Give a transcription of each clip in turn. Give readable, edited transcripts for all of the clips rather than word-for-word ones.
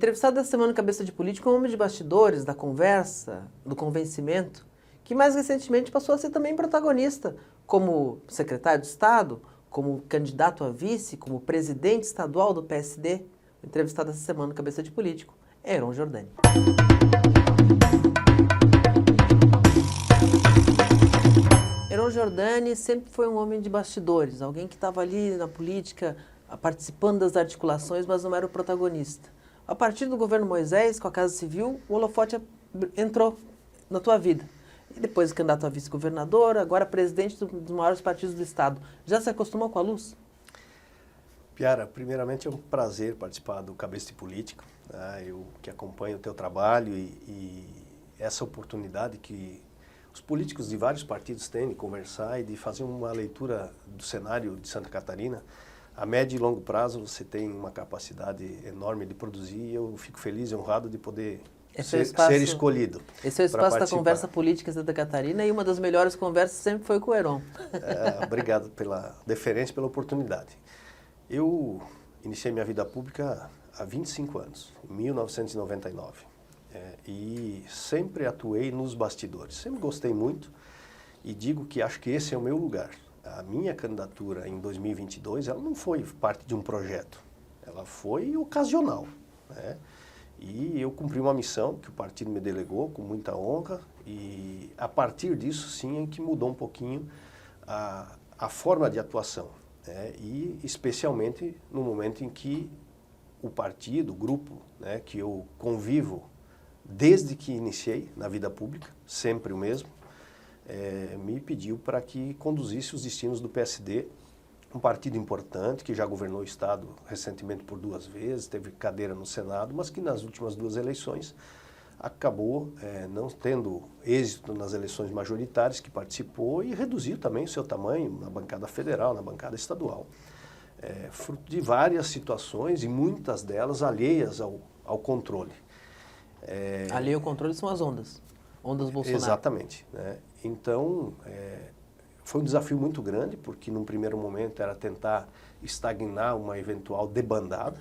entrevistado essa semana no Cabeça de Político é um homem de bastidores, da conversa, do convencimento, que mais recentemente passou a ser também protagonista, como secretário de Estado, como candidato a vice, como presidente estadual do PSD. O entrevistado essa semana no Cabeça de Político é Heron Giordani. Heron Giordani sempre foi um homem de bastidores, alguém que estava ali na política, participando das articulações, mas não era o protagonista. A partir do governo Moisés, com a Casa Civil, o holofote entrou na tua vida. E depois candidato a vice-governador, agora presidente dos maiores partidos do Estado. Já se acostumou com a luz? Piara, primeiramente é um prazer participar do Cabeça de Político. Né? Eu que acompanho o teu trabalho e essa oportunidade que os políticos de vários partidos têm de conversar e de fazer uma leitura do cenário de Santa Catarina. A médio e longo prazo você tem uma capacidade enorme de produzir e eu fico feliz e honrado de poder ser escolhido. Esse é o espaço da conversa política em Santa Catarina e uma das melhores conversas sempre foi com o Heron. Obrigado pela deferência, pela oportunidade. Eu iniciei minha vida pública há 25 anos, em 1999. E sempre atuei nos bastidores, sempre gostei muito e digo que acho que esse é o meu lugar. A minha candidatura em 2022, ela não foi parte de um projeto, ela foi ocasional, né? E eu cumpri uma missão que o partido me delegou com muita honra e a partir disso sim é que mudou um pouquinho a forma de atuação, né? E especialmente no momento em que o partido, o grupo, né, que eu convivo desde que iniciei na vida pública, sempre o mesmo, me pediu para que conduzisse os destinos do PSD, um partido importante que já governou o Estado recentemente por 2 vezes, teve cadeira no Senado, mas que nas últimas 2 eleições acabou não tendo êxito nas eleições majoritárias que participou e reduziu também o seu tamanho na bancada federal, na bancada estadual. Fruto de várias situações e muitas delas alheias ao controle. Alheio ao controle são as ondas Bolsonaro. Exatamente, né? Então, foi um desafio muito grande, porque num primeiro momento era tentar estagnar uma eventual debandada,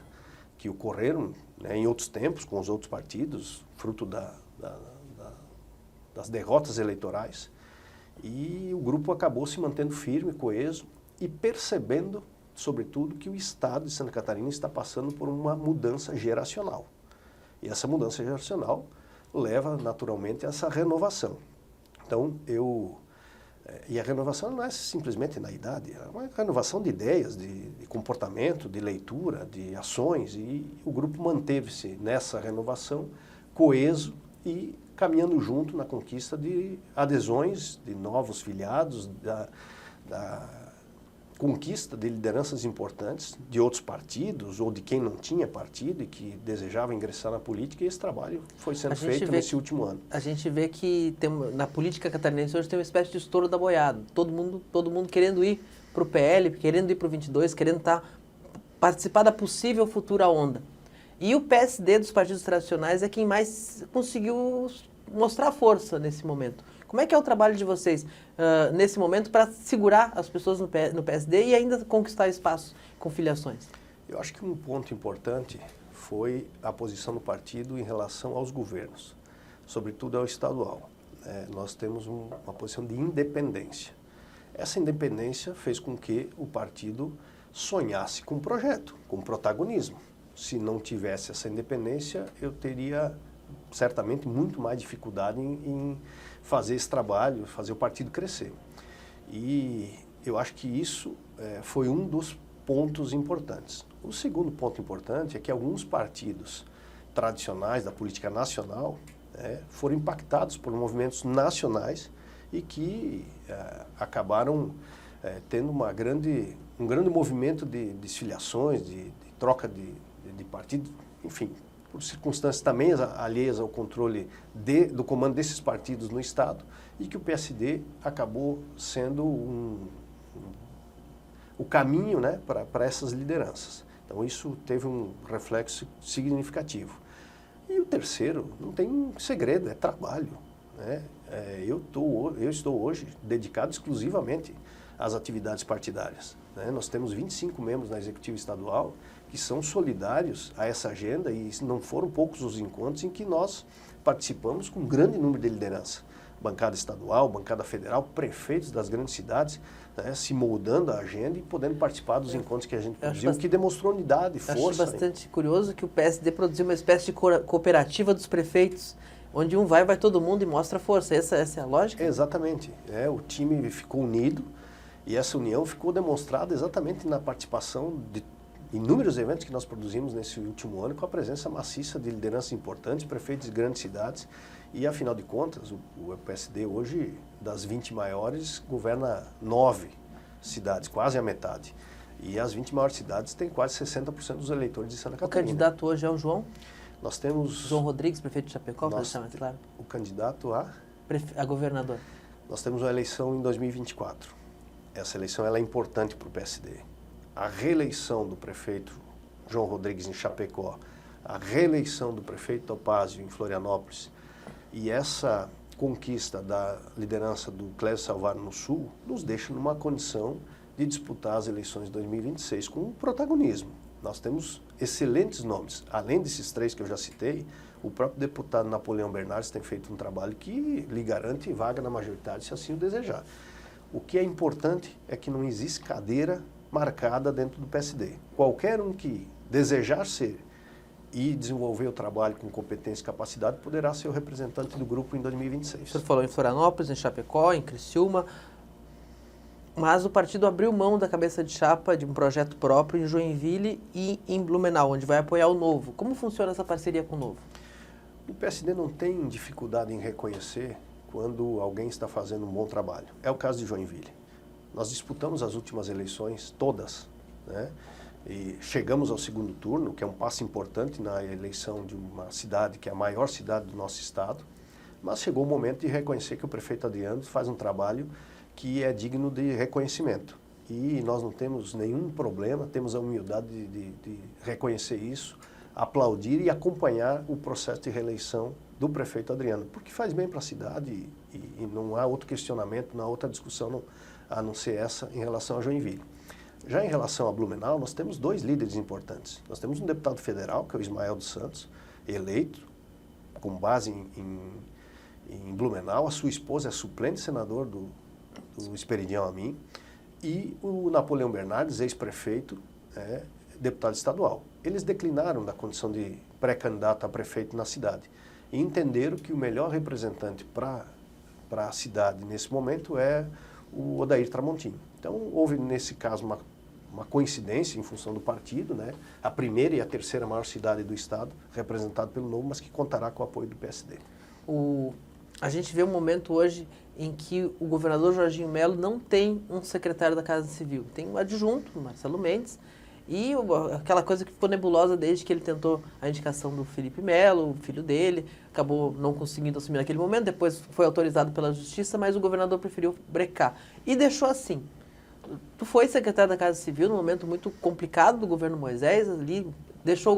que ocorreram, né, em outros tempos com os outros partidos, fruto das derrotas eleitorais. E o grupo acabou se mantendo firme, coeso e percebendo, sobretudo, que o Estado de Santa Catarina está passando por uma mudança geracional. E essa mudança geracional leva naturalmente a essa renovação. Então, e a renovação não é simplesmente na idade, é uma renovação de ideias, de comportamento, de leitura, de ações, e o grupo manteve-se nessa renovação coeso e caminhando junto na conquista de adesões, de novos filiados, da conquista de lideranças importantes de outros partidos ou de quem não tinha partido e que desejava ingressar na política, e esse trabalho foi sendo feito nesse último ano. A gente vê que na política catarinense hoje tem uma espécie de estouro da boiada. Todo mundo querendo ir para o PL, querendo ir para o 22, querendo participar da possível futura onda. E o PSD dos partidos tradicionais é quem mais conseguiu mostrar força nesse momento. Como é que é o trabalho de vocês nesse momento para segurar as pessoas no PSD e ainda conquistar espaço com filiações? Eu acho que um ponto importante foi a posição do partido em relação aos governos, sobretudo ao estadual. Nós temos uma posição de independência. Essa independência fez com que o partido sonhasse com um projeto, com protagonismo. Se não tivesse essa independência, eu teria certamente muito mais dificuldade em fazer esse trabalho, fazer o partido crescer. E eu acho que isso foi um dos pontos importantes. O segundo ponto importante é que alguns partidos tradicionais da política nacional foram impactados por movimentos nacionais e que acabaram tendo um grande movimento de desfiliações, de troca de partido, enfim, por circunstâncias também alheias ao controle do comando desses partidos no Estado, e que o PSD acabou sendo o caminho, né, para essas lideranças. Então isso teve um reflexo significativo. E o terceiro, não tem segredo, é trabalho, né? Eu estou hoje dedicado exclusivamente as atividades partidárias, né? Nós temos 25 membros na Executiva Estadual que são solidários a essa agenda e não foram poucos os encontros em que nós participamos com um grande número de liderança. Bancada estadual, bancada federal, prefeitos das grandes cidades, né, se moldando a agenda e podendo participar dos encontros que a gente produziu, que demonstrou unidade, força. Acho bastante curioso que o PSD produziu uma espécie de cooperativa dos prefeitos, onde um vai todo mundo e mostra força. Essa é a lógica? Exatamente. O time ficou unido e essa união ficou demonstrada exatamente na participação de inúmeros eventos que nós produzimos nesse último ano, com a presença maciça de lideranças importantes, prefeitos de grandes cidades. E, afinal de contas, o PSD hoje, das 20 maiores, governa 9 cidades, quase a metade. E as 20 maiores cidades têm quase 60% dos eleitores de Santa Catarina. O candidato hoje é o João? Nós temos... João Rodrigues, prefeito de Chapecó, para deixar mais claro. O candidato a governador. Nós temos uma eleição em 2024. Essa eleição ela é importante para o PSD. A reeleição do prefeito João Rodrigues em Chapecó, a reeleição do prefeito Topázio em Florianópolis e essa conquista da liderança do Clésio Salvaro no Sul nos deixa numa condição de disputar as eleições de 2026 com protagonismo. Nós temos excelentes nomes. Além desses 3 que eu já citei, o próprio deputado Napoleão Bernardes tem feito um trabalho que lhe garante vaga na majoritária, se assim o desejar. O que é importante é que não existe cadeira marcada dentro do PSD. Qualquer um que desejar ser e desenvolver o trabalho com competência e capacidade poderá ser o representante do grupo em 2026. O senhor falou em Florianópolis, em Chapecó, em Criciúma, mas o partido abriu mão da cabeça de chapa de um projeto próprio em Joinville e em Blumenau, onde vai apoiar o Novo. Como funciona essa parceria com o Novo? O PSD não tem dificuldade em reconhecer quando alguém está fazendo um bom trabalho. É o caso de Joinville. Nós disputamos as últimas eleições, todas, né? E chegamos ao segundo turno, que é um passo importante na eleição de uma cidade que é a maior cidade do nosso estado, mas chegou o momento de reconhecer que o prefeito Adriano faz um trabalho que é digno de reconhecimento. E nós não temos nenhum problema, temos a humildade de reconhecer isso, aplaudir e acompanhar o processo de reeleição do prefeito Adriano, porque faz bem para a cidade e não há outro questionamento, não há outra discussão a não ser essa em relação a Joinville. Já em relação a Blumenau, nós temos 2 líderes importantes. Nós temos um deputado federal, que é o Ismael dos Santos, eleito com base em Blumenau. A sua esposa é suplente senador do Esperidião Amin. E o Napoleão Bernardes, ex-prefeito, deputado estadual. Eles declinaram da condição de pré-candidato a prefeito na cidade e entenderam que o melhor representante para a cidade nesse momento é o Odair Tramontini. Então, houve nesse caso uma coincidência em função do partido, né? A primeira e a terceira maior cidade do estado, representada pelo Novo, mas que contará com o apoio do PSD. A gente vê um momento hoje em que o governador Jorginho Melo não tem um secretário da Casa Civil. Tem um adjunto, Marcelo Mendes, e aquela coisa que ficou nebulosa desde que ele tentou a indicação do Felipe Melo, o filho dele, acabou não conseguindo assumir naquele momento, depois foi autorizado pela Justiça, mas o governador preferiu brecar. E deixou assim. Tu foi secretário da Casa Civil num momento muito complicado do governo Moisés, ali,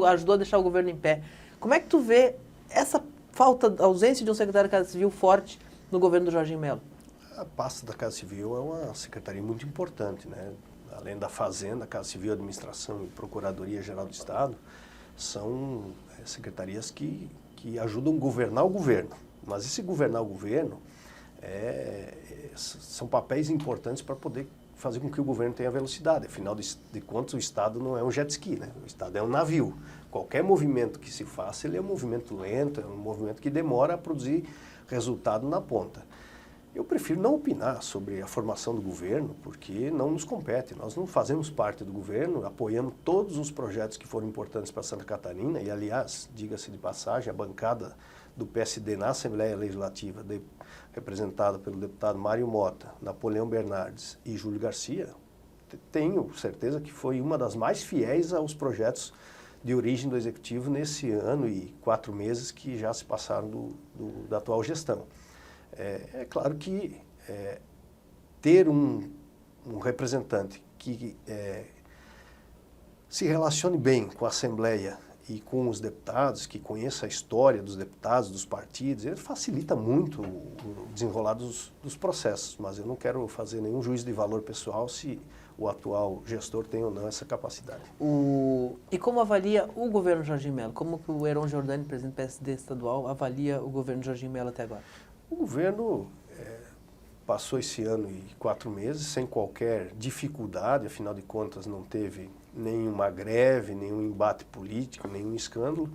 ajudou a deixar o governo em pé. Como é que tu vê essa a ausência de um secretário da Casa Civil forte no governo do Jorginho Melo? A pasta da Casa Civil é uma secretaria muito importante, né? Além da Fazenda, Casa Civil, Administração e Procuradoria-Geral do Estado, são secretarias que ajudam a governar o governo. Mas esse governar o governo são papéis importantes para poder fazer com que o governo tenha velocidade. Afinal de contas, o Estado não é um jet ski, né? O Estado é um navio. Qualquer movimento que se faça, ele é um movimento lento, é um movimento que demora a produzir resultado na ponta. Eu prefiro não opinar sobre a formação do governo, porque não nos compete. Nós não fazemos parte do governo, apoiamos todos os projetos que foram importantes para Santa Catarina, e aliás, diga-se de passagem, a bancada do PSD na Assembleia Legislativa, representada pelo deputado Mário Mota, Napoleão Bernardes e Júlio Garcia, tenho certeza que foi uma das mais fiéis aos projetos de origem do Executivo nesse ano e 4 meses que já se passaram da atual gestão. É claro que ter um representante que se relacione bem com a Assembleia e com os deputados, que conheça a história dos deputados, dos partidos, ele facilita muito o desenrolar dos processos, mas eu não quero fazer nenhum juízo de valor pessoal se o atual gestor tem ou não essa capacidade. E como avalia o governo Jorginho Melo? Como que o Heron Jordani, presidente do PSD estadual, avalia o governo Jorginho Melo até agora? O governo passou esse ano e 4 meses sem qualquer dificuldade, afinal de contas não teve nenhuma greve, nenhum embate político, nenhum escândalo.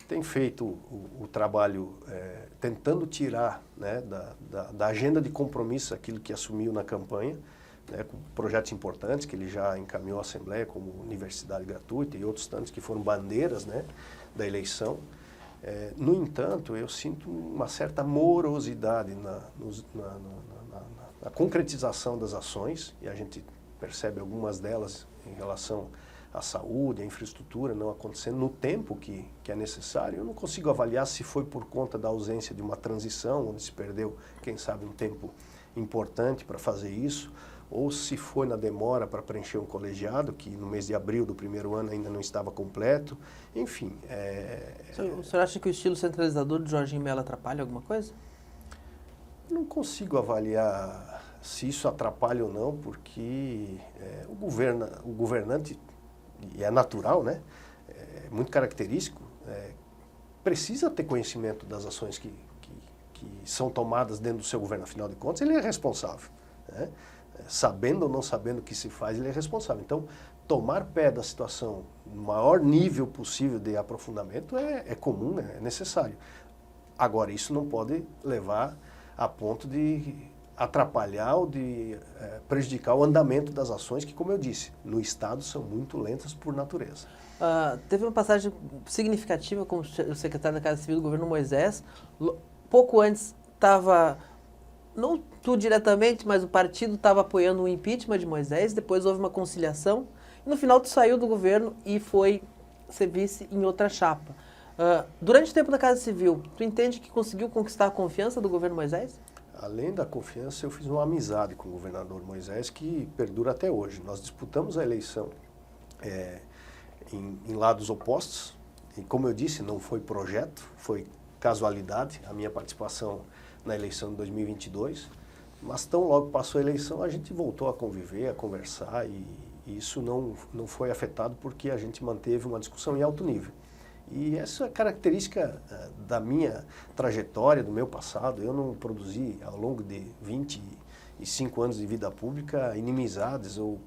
Tem feito o trabalho tentando tirar, né, da agenda de compromisso aquilo que assumiu na campanha, né, com projetos importantes que ele já encaminhou à Assembleia, como universidade gratuita e outros tantos que foram bandeiras, né, da eleição. No entanto, eu sinto uma certa morosidade na concretização das ações, e a gente percebe algumas delas em relação à saúde, à infraestrutura, não acontecendo no tempo que é necessário. Eu não consigo avaliar se foi por conta da ausência de uma transição, onde se perdeu, quem sabe, um tempo importante para fazer isso, ou se foi na demora para preencher um colegiado, que no mês de abril do primeiro ano ainda não estava completo. Enfim. O senhor acha que o estilo centralizador do Jorginho Melo atrapalha alguma coisa? Não consigo avaliar se isso atrapalha ou não, porque o governante, e é natural, né? É muito característico, precisa ter conhecimento das ações que são tomadas dentro do seu governo. Afinal de contas, ele é responsável, né? Sabendo ou não sabendo o que se faz, ele é responsável. Então, tomar pé da situação no maior nível possível de aprofundamento é comum, é necessário. Agora, isso não pode levar a ponto de atrapalhar ou de prejudicar o andamento das ações que, como eu disse, no Estado são muito lentas por natureza. Teve uma passagem significativa como o secretário da Casa Civil do governo Moisés. Pouco antes estava, não tu diretamente, mas o partido estava apoiando o impeachment de Moisés, depois houve uma conciliação, e no final tu saiu do governo e foi ser vice em outra chapa. Durante o tempo da Casa Civil, tu entende que conseguiu conquistar a confiança do governo Moisés? Além da confiança, eu fiz uma amizade com o governador Moisés que perdura até hoje. Nós disputamos a eleição em lados opostos, e como eu disse, não foi projeto, foi casualidade a minha participação na eleição de 2022, mas tão logo passou a eleição, a gente voltou a conviver, a conversar, e isso não foi afetado porque a gente manteve uma discussão em alto nível. E essa é característica da minha trajetória, do meu passado. Eu não produzi, ao longo de 25 anos de vida pública, inimizades ou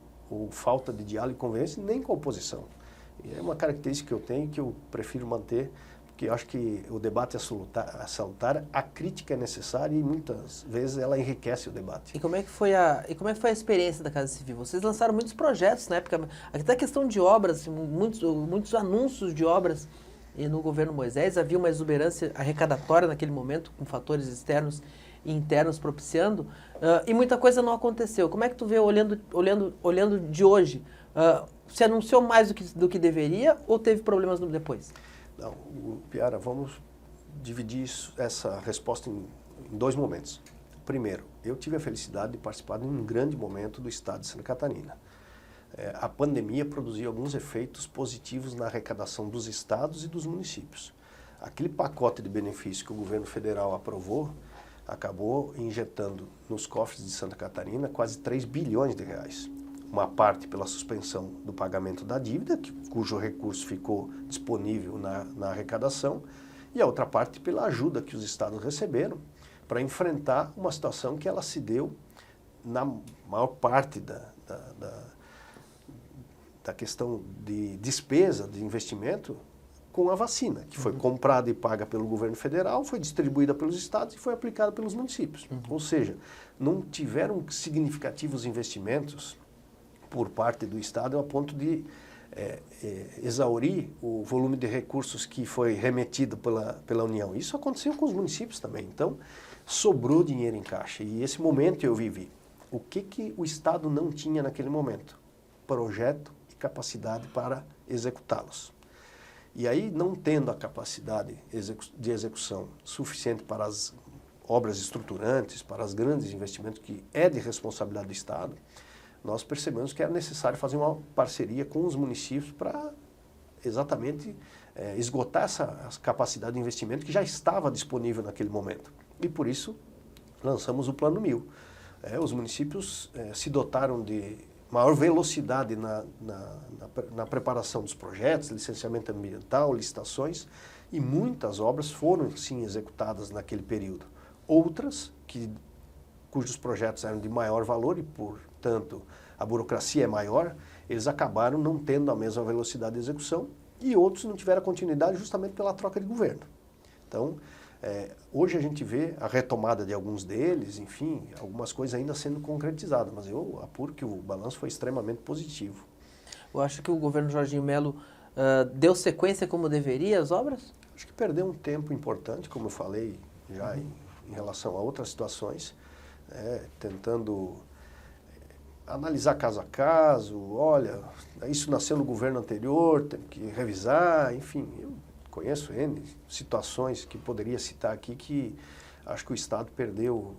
falta de diálogo e convivência, nem com a oposição. E é uma característica que eu tenho que eu prefiro manter, porque eu acho que o debate é salutar, a crítica é necessária e muitas vezes ela enriquece o debate. E como é que foi a experiência da Casa Civil? Vocês lançaram muitos projetos na época, até a questão de obras, muitos anúncios de obras. E no governo Moisés havia uma exuberância arrecadatória naquele momento, com fatores externos e internos propiciando, e muita coisa não aconteceu. Como é que tu vê, olhando de hoje, se anunciou mais do que deveria ou teve problemas depois? Não, Piara, vamos dividir essa resposta em 2 momentos. Primeiro, eu tive a felicidade de participar de um grande momento do estado de Santa Catarina. A pandemia produziu alguns efeitos positivos na arrecadação dos estados e dos municípios. Aquele pacote de benefícios que o governo federal aprovou acabou injetando nos cofres de Santa Catarina quase 3 bilhões de reais. Uma parte pela suspensão do pagamento da dívida, cujo recurso ficou disponível na arrecadação, e a outra parte pela ajuda que os estados receberam para enfrentar uma situação que ela se deu na maior parte da questão de despesa, de investimento, com a vacina, que foi comprada e paga pelo governo federal, foi distribuída pelos estados e foi aplicada pelos municípios. Ou seja, não tiveram significativos investimentos por parte do estado a ponto de exaurir o volume de recursos que foi remetido pela União. Isso aconteceu com os municípios também. Então, sobrou dinheiro em caixa. E esse momento eu vivi. O que o estado não tinha naquele momento? Projeto e capacidade para executá-los. E aí, não tendo a capacidade de execução suficiente para as obras estruturantes, para os grandes investimentos que é de responsabilidade do Estado, nós percebemos que era necessário fazer uma parceria com os municípios para exatamente esgotar essa capacidade de investimento que já estava disponível naquele momento. E por isso lançamos o Plano 1000. Os municípios se dotaram de maior velocidade na preparação dos projetos, licenciamento ambiental, licitações, e muitas obras foram sim executadas naquele período. Outras, cujos projetos eram de maior valor e, portanto, a burocracia é maior, eles acabaram não tendo a mesma velocidade de execução, e outros não tiveram continuidade justamente pela troca de governo. Então, hoje a gente vê a retomada de alguns deles, enfim, algumas coisas ainda sendo concretizadas, mas eu apuro que o balanço foi extremamente positivo. Eu acho que o governo Jorginho Melo deu sequência como deveria às obras? Acho que perdeu um tempo importante, como eu falei já em relação a outras situações, tentando analisar caso a caso, olha, isso nasceu no governo anterior, tem que revisar, enfim, eu conheço N situações que poderia citar aqui que acho que o Estado perdeu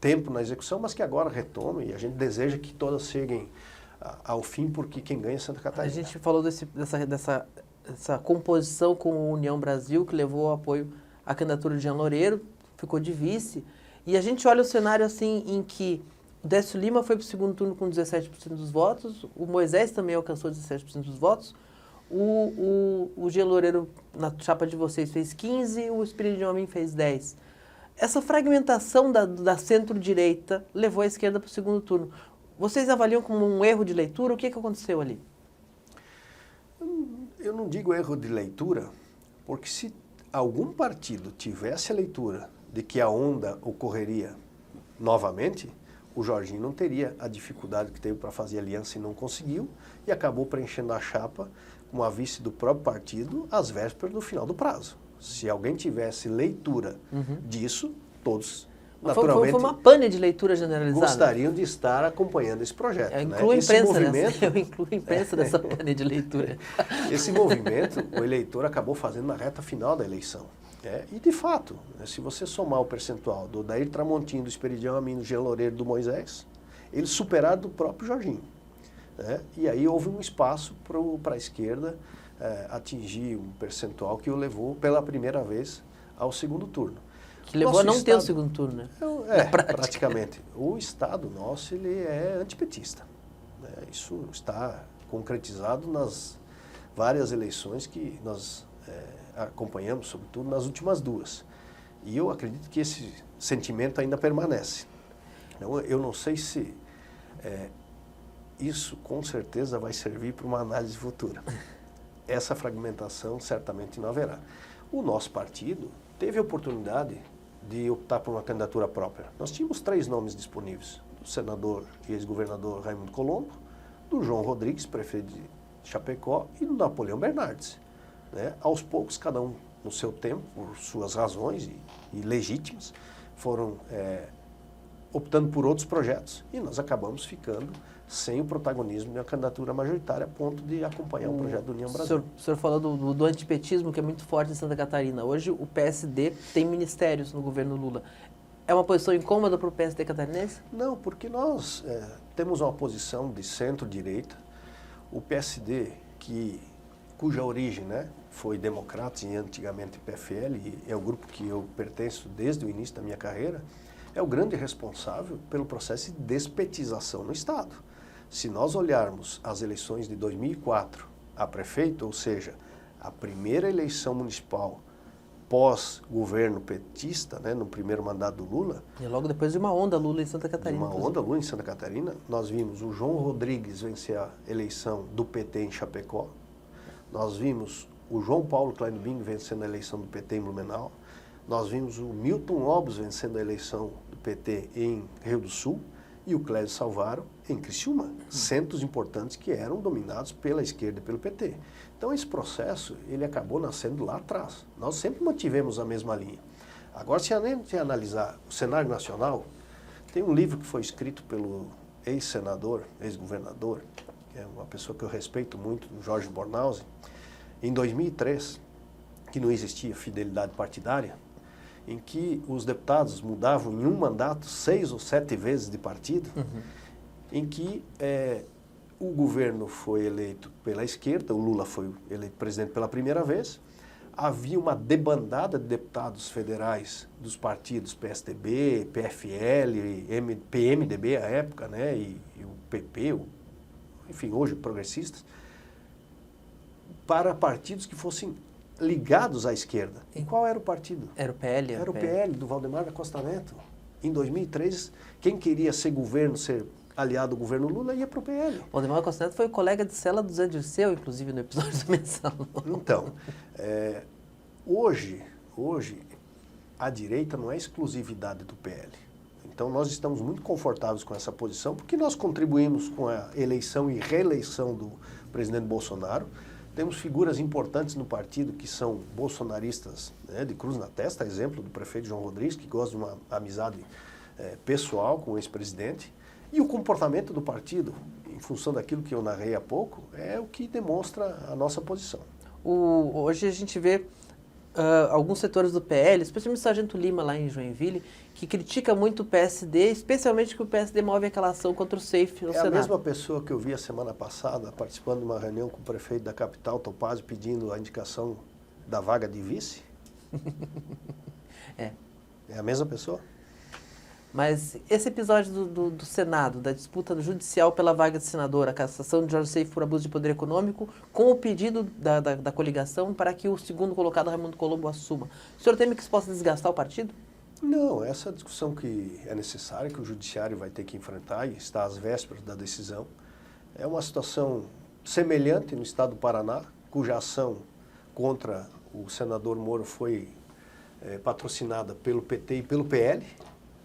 tempo na execução, mas que agora retoma e a gente deseja que todas cheguem ao fim, porque quem ganha é Santa Catarina. A gente falou dessa composição com a União Brasil, que levou ao apoio à candidatura de Jean Loureiro, ficou de vice, e a gente olha o cenário assim em que o Décio Lima foi para o segundo turno com 17% dos votos, o Moisés também alcançou 17% dos votos, o Jean Loureiro, na chapa de vocês, fez 15%, o Espírito de Homem fez 10%. Essa fragmentação da centro-direita levou a esquerda para o segundo turno. Vocês avaliam como um erro de leitura? O que aconteceu ali? Eu não digo erro de leitura, porque se algum partido tivesse a leitura de que a onda ocorreria novamente, o Jorginho não teria a dificuldade que teve para fazer aliança e não conseguiu, e acabou preenchendo a chapa com a vice do próprio partido às vésperas do final do prazo. Se alguém tivesse leitura disso, todos, naturalmente, foi uma pane de leitura generalizada. Gostariam de estar acompanhando esse projeto. Eu incluo a imprensa nessa. Eu incluo a imprensa dessa pane de leitura. Esse movimento, o eleitor acabou fazendo na reta final da eleição. E, de fato, se você somar o percentual do Odair Tramontim, do Esperidião Amin, do Jean Loureiro, do Moisés, eles superaram do próprio Jorginho. E aí houve um espaço para a esquerda atingir um percentual que o levou pela primeira vez ao segundo turno. Que levou a não ter o segundo turno, né? Praticamente. O Estado nosso, ele é antipetista. Isso está concretizado nas várias eleições que nós acompanhamos, sobretudo nas últimas duas. E eu acredito que esse sentimento ainda permanece. Então, eu não sei se isso com certeza vai servir para uma análise futura. Essa fragmentação certamente não haverá. O nosso partido teve a oportunidade de optar por uma candidatura própria. Nós tínhamos 3 nomes disponíveis: do senador e ex-governador Raimundo Colombo, do João Rodrigues, prefeito de Chapecó, e do Napoleão Bernardes. Aos poucos, cada um no seu tempo, por suas razões e legítimas, foram optando por outros projetos, e nós acabamos ficando sem o protagonismo da candidatura majoritária a ponto de acompanhar o projeto do União Brasil. O senhor falou do antipetismo, que é muito forte em Santa Catarina. Hoje o PSD tem ministérios no governo Lula. É uma posição incômoda para o PSD catarinense? Não, porque nós temos uma posição de centro-direita. O PSD, cuja origem foi Democratas e antigamente PFL, e é o grupo que eu pertenço desde o início da minha carreira, é o grande responsável pelo processo de despetização no Estado. Se nós olharmos as eleições de 2004 a prefeito, ou seja, a primeira eleição municipal pós-governo petista, no primeiro mandato do Lula... E logo depois de uma onda Lula em Santa Catarina. Lula em Santa Catarina, nós vimos o João Rodrigues vencer a eleição do PT em Chapecó, nós vimos o João Paulo Kleinbing vencendo a eleição do PT em Blumenau, nós vimos o Milton Obos vencendo a eleição do PT em Rio do Sul e o Clésio Salvaro em Criciúma, centros importantes que eram dominados pela esquerda e pelo PT. Então esse processo, ele acabou nascendo lá atrás. Nós sempre mantivemos a mesma linha. Agora, se a gente analisar o cenário nacional, tem um livro que foi escrito pelo ex-senador, ex-governador, que é uma pessoa que eu respeito muito, Jorge Bornhausen, em 2003, que não existia fidelidade partidária, em que os deputados mudavam em um mandato 6 ou 7 vezes de partido, em que o governo foi eleito pela esquerda, o Lula foi eleito presidente pela primeira vez. Havia uma debandada de deputados federais dos partidos PSDB, PFL, PMDB à época, né, e o PP, enfim, hoje progressistas, para partidos que fossem ligados à esquerda. E qual era o partido? Era o PL? Era o PL, do Valdemar da Costa Neto. Em 2003, quem queria ser governo, ser aliado ao governo Lula, ia para o PL. O Valdemar da Costa Neto foi colega de cela do Zé Dirceu, inclusive, no episódio do Mensalão. Então, hoje, a direita não é exclusividade do PL. Então, nós estamos muito confortáveis com essa posição, porque nós contribuímos com a eleição e reeleição do presidente Bolsonaro. Temos figuras importantes no partido que são bolsonaristas, né, de cruz na testa, exemplo do prefeito João Rodrigues, que gosta de uma amizade pessoal com o ex-presidente. E o comportamento do partido, em função daquilo que eu narrei há pouco, é o que demonstra a nossa posição. Hoje a gente vê alguns setores do PL, especialmente o Sargento Lima lá em Joinville, que critica muito o PSD, especialmente que o PSD move aquela ação contra o SAFE no Senado. É a mesma pessoa que eu vi a semana passada participando de uma reunião com o prefeito da capital, Topazio, pedindo a indicação da vaga de vice? É a mesma pessoa? Mas esse episódio do Senado, da disputa judicial pela vaga de senador, a cassação de Jorge Seife por abuso de poder econômico, com o pedido da coligação para que o segundo colocado, Raimundo Colombo, assuma. O senhor teme que isso possa desgastar o partido? Não, essa discussão que é necessária, que o judiciário vai ter que enfrentar e está às vésperas da decisão, é uma situação semelhante no estado do Paraná, cuja ação contra o senador Moro foi patrocinada pelo PT e pelo PL,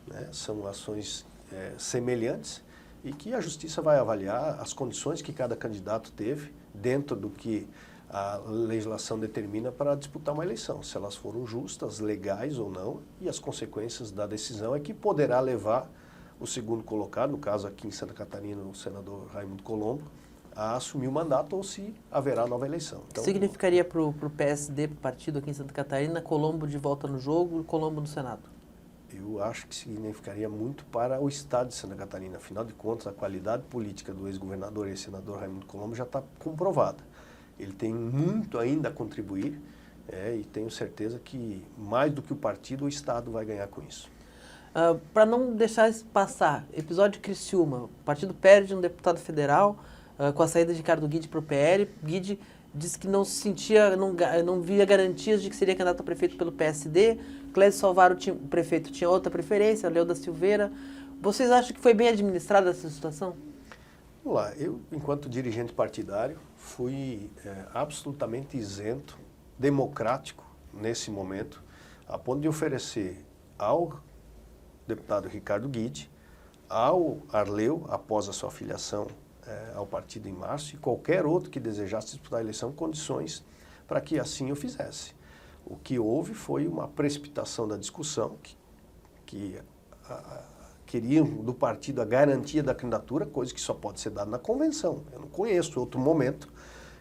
né? São ações semelhantes e que a justiça vai avaliar as condições que cada candidato teve dentro do que a legislação determina para disputar uma eleição, se elas foram justas, legais ou não, e as consequências da decisão é que poderá levar o segundo colocado, no caso aqui em Santa Catarina, o senador Raimundo Colombo, a assumir o mandato ou se haverá nova eleição. Então, significaria para o PSD, para o partido aqui em Santa Catarina, Colombo de volta no jogo e Colombo no Senado? Eu acho que significaria muito para o estado de Santa Catarina. Afinal de contas, a qualidade política do ex-governador e ex-senador Raimundo Colombo já está comprovada. Ele tem muito ainda a contribuir e tenho certeza que mais do que o partido, o estado vai ganhar com isso. Para não deixar isso passar, episódio de Criciúma, o partido perde um deputado federal com a saída de Ricardo Guide para o PL. Guide disse que não se sentia, não via garantias de que seria candidato a prefeito pelo PSD. Clésio Salvaro, o prefeito, tinha outra preferência, Leuda Silveira. Vocês acham que foi bem administrada essa situação? Vamos lá, eu, enquanto dirigente partidário, fui absolutamente isento, democrático nesse momento, a ponto de oferecer ao deputado Ricardo Guide, ao Arleu, após a sua filiação ao partido em março, e qualquer outro que desejasse disputar a eleição, condições para que assim eu fizesse. O que houve foi uma precipitação da discussão, que queriam do partido a garantia da candidatura, coisa que só pode ser dada na convenção. Eu não conheço outro momento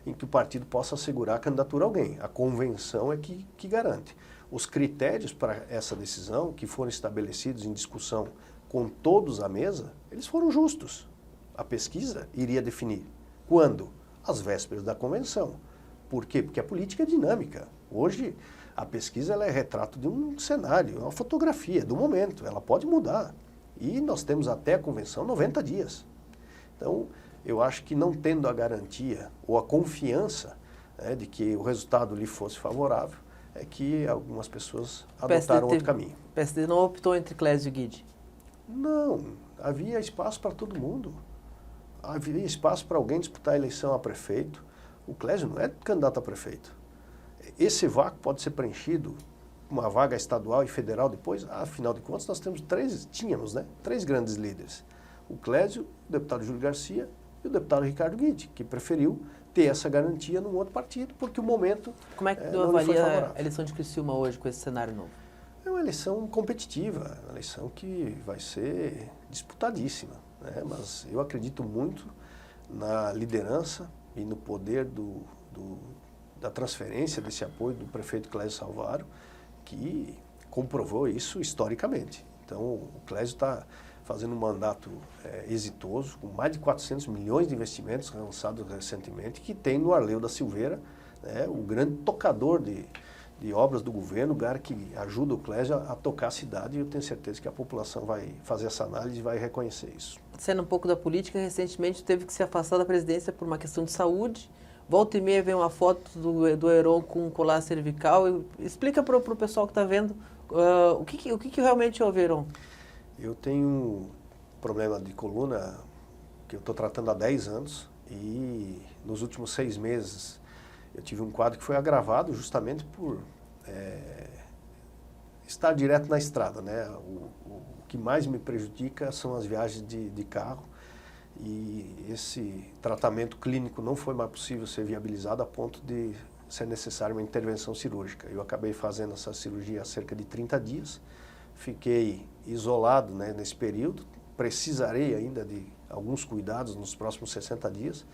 em que o partido possa assegurar a candidatura a alguém. A convenção é que garante. Os critérios para essa decisão, que foram estabelecidos em discussão com todos à mesa, eles foram justos. A pesquisa iria definir. Quando? Às vésperas da convenção. Por quê? Porque a política é dinâmica. Hoje, a pesquisa ela é retrato de um cenário, é uma fotografia do momento. Ela pode mudar. E nós temos até a convenção 90 dias. Então, eu acho que não tendo a garantia ou a confiança de que o resultado lhe fosse favorável, é que algumas pessoas adotaram outro caminho. O PSD não optou entre Clésio e Guide? Não, havia espaço para todo mundo. Havia espaço para alguém disputar a eleição a prefeito. O Clésio não é candidato a prefeito. Esse vácuo pode ser preenchido uma vaga estadual e federal depois. Afinal de contas, nós tínhamos três grandes líderes. O Clésio, o deputado Júlio Garcia e o deputado Ricardo Guide, que preferiu ter essa garantia num outro partido, porque o momento Como é que tu avalia a eleição de Criciúma hoje com esse cenário novo? É uma eleição competitiva, uma eleição que vai ser disputadíssima, né? Mas eu acredito muito na liderança e no poder da transferência desse apoio do prefeito Clésio Salvaro, que comprovou isso historicamente. Então, o Clésio está fazendo um mandato exitoso, com mais de 400 milhões de investimentos lançados recentemente, que tem no Arleu da Silveira, né, o grande tocador de obras do governo, lugar que ajuda o Clésio a tocar a cidade, e eu tenho certeza que a população vai fazer essa análise e vai reconhecer isso. Sendo um pouco da política, recentemente teve que se afastar da presidência por uma questão de saúde. Volta e meia vem uma foto do Heron com um colar cervical. Explica para o pessoal que está vendo o que realmente houve, Heron. Eu tenho um problema de coluna que eu estou tratando há 10 anos e nos últimos 6 meses eu tive um quadro que foi agravado justamente por estar direto na estrada, né? O que mais me prejudica são as viagens de carro, e esse tratamento clínico não foi mais possível ser viabilizado a ponto de ser necessária uma intervenção cirúrgica. Eu acabei fazendo essa cirurgia há cerca de 30 dias, fiquei isolado, né, nesse período, precisarei ainda de alguns cuidados nos próximos 60 dias,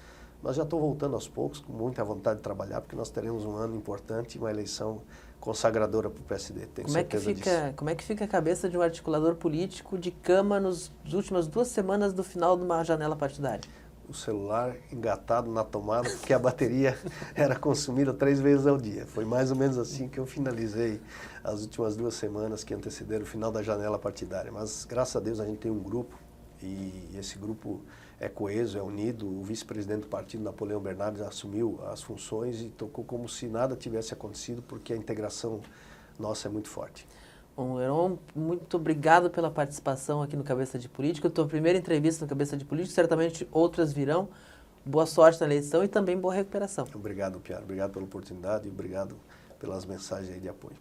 mas já estou voltando aos poucos, com muita vontade de trabalhar, porque nós teremos um ano importante e uma eleição consagradora para o PSD, tenho certeza disso. Como é que fica a cabeça de um articulador político de cama nas últimas 2 semanas do final de uma janela partidária? O celular engatado na tomada, porque a bateria era consumida 3 vezes ao dia. Foi mais ou menos assim que eu finalizei as últimas 2 semanas que antecederam o final da janela partidária. Mas, graças a Deus, a gente tem um grupo, e esse grupo é coeso, é unido. O vice-presidente do partido, Napoleão Bernardes, assumiu as funções e tocou como se nada tivesse acontecido, porque a integração nossa é muito forte. Bom, Heron, muito obrigado pela participação aqui no Cabeça de Política. A tua primeira entrevista no Cabeça de Política, certamente outras virão. Boa sorte na eleição e também boa recuperação. Obrigado, Piara. Obrigado pela oportunidade e obrigado pelas mensagens aí de apoio.